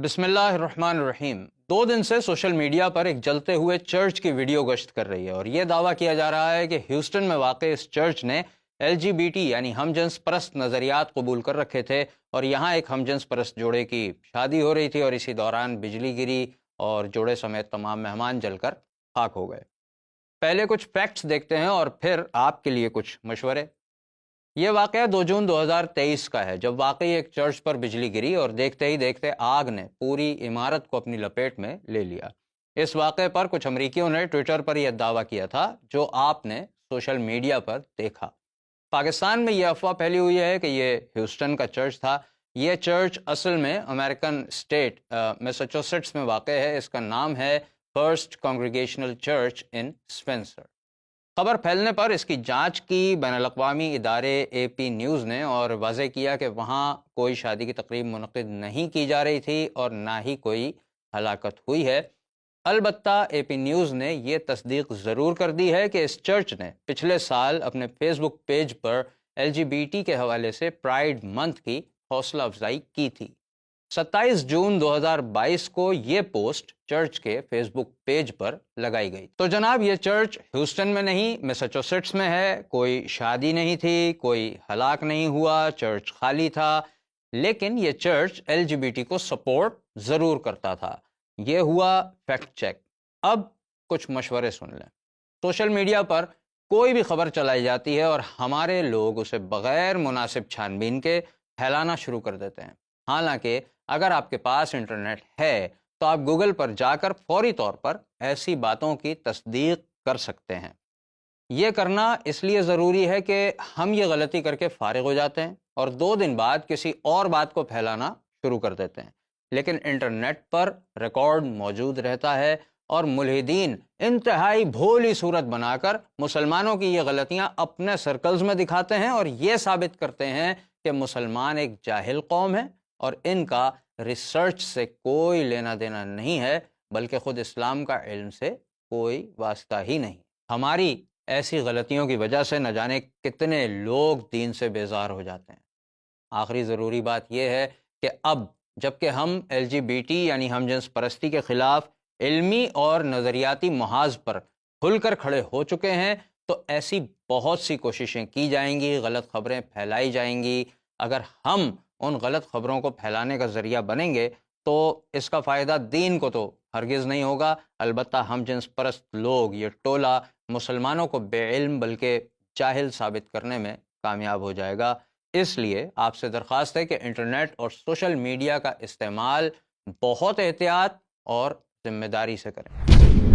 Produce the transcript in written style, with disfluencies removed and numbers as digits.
بسم اللہ الرحمن الرحیم۔ 2 دن سے سوشل میڈیا پر ایک جلتے ہوئے چرچ کی ویڈیو گشت کر رہی ہے اور یہ دعویٰ کیا جا رہا ہے کہ ہیوسٹن میں واقع اس چرچ نے LGBT یعنی ہم جنس پرست نظریات قبول کر رکھے تھے اور یہاں ایک ہم جنس پرست جوڑے کی شادی ہو رہی تھی اور اسی دوران بجلی گری اور جوڑے سمیت تمام مہمان جل کر خاک ہو گئے۔ پہلے کچھ فیکٹس دیکھتے ہیں اور پھر آپ کے لیے کچھ مشورے۔ یہ واقعہ 2 جون 2023 کا ہے، جب واقعی ایک چرچ پر بجلی گری اور دیکھتے ہی دیکھتے آگ نے پوری عمارت کو اپنی لپیٹ میں لے لیا۔ اس واقعے پر کچھ امریکیوں نے ٹویٹر پر یہ دعویٰ کیا تھا جو آپ نے سوشل میڈیا پر دیکھا۔ پاکستان میں یہ افواہ پھیلی ہوئی ہے کہ یہ ہیوسٹن کا چرچ تھا۔ یہ چرچ اصل میں امریکن اسٹیٹ میساچوسیٹس میں واقع ہے۔ اس کا نام ہے فرسٹ کانگریگیشنل چرچ ان اسپینسر۔ خبر پھیلنے پر اس کی جانچ کی بین الاقوامی ادارے AP نیوز نے اور واضح کیا کہ وہاں کوئی شادی کی تقریب منعقد نہیں کی جا رہی تھی اور نہ ہی کوئی ہلاکت ہوئی ہے۔ البتہ AP نیوز نے یہ تصدیق ضرور کر دی ہے کہ اس چرچ نے پچھلے سال اپنے فیس بک پیج پر LGBT کے حوالے سے پرائیڈ منتھ کی حوصلہ افزائی کی تھی۔ 27 جون 2022 کو یہ پوسٹ چرچ کے فیس بک پیج پر لگائی گئی۔ تو جناب، یہ چرچ ہیوسٹن میں نہیں، میساچوسیٹس میں ہے۔ کوئی شادی نہیں تھی، کوئی ہلاک نہیں ہوا، چرچ خالی تھا، لیکن یہ چرچ LGBT کو سپورٹ ضرور کرتا تھا۔ یہ ہوا فیکٹ چیک۔ اب کچھ مشورے سن لیں۔ سوشل میڈیا پر کوئی بھی خبر چلائی جاتی ہے اور ہمارے لوگ اسے بغیر مناسب چھان بین کے پھیلانا شروع کر دیتے ہیں۔ حالانکہ اگر آپ کے پاس انٹرنیٹ ہے تو آپ گوگل پر جا کر فوری طور پر ایسی باتوں کی تصدیق کر سکتے ہیں۔ یہ کرنا اس لیے ضروری ہے کہ ہم یہ غلطی کر کے فارغ ہو جاتے ہیں اور 2 دن بعد کسی اور بات کو پھیلانا شروع کر دیتے ہیں، لیکن انٹرنیٹ پر ریکارڈ موجود رہتا ہے اور ملحدین انتہائی بھولی صورت بنا کر مسلمانوں کی یہ غلطیاں اپنے سرکلز میں دکھاتے ہیں اور یہ ثابت کرتے ہیں کہ مسلمان ایک جاہل قوم ہے اور ان کا ریسرچ سے کوئی لینا دینا نہیں ہے، بلکہ خود اسلام کا علم سے کوئی واسطہ ہی نہیں۔ ہماری ایسی غلطیوں کی وجہ سے نہ جانے کتنے لوگ دین سے بیزار ہو جاتے ہیں۔ آخری ضروری بات یہ ہے کہ اب جب کہ ہم LGBT یعنی ہم جنس پرستی کے خلاف علمی اور نظریاتی محاذ پر کھل کر کھڑے ہو چکے ہیں تو ایسی بہت سی کوششیں کی جائیں گی، غلط خبریں پھیلائی جائیں گی۔ اگر ہم ان غلط خبروں کو پھیلانے کا ذریعہ بنیں گے تو اس کا فائدہ دین کو تو ہرگز نہیں ہوگا، البتہ ہم جنس پرست لوگ، یہ ٹولہ مسلمانوں کو بے علم بلکہ جاہل ثابت کرنے میں کامیاب ہو جائے گا۔ اس لیے آپ سے درخواست ہے کہ انٹرنیٹ اور سوشل میڈیا کا استعمال بہت احتیاط اور ذمہ داری سے کریں۔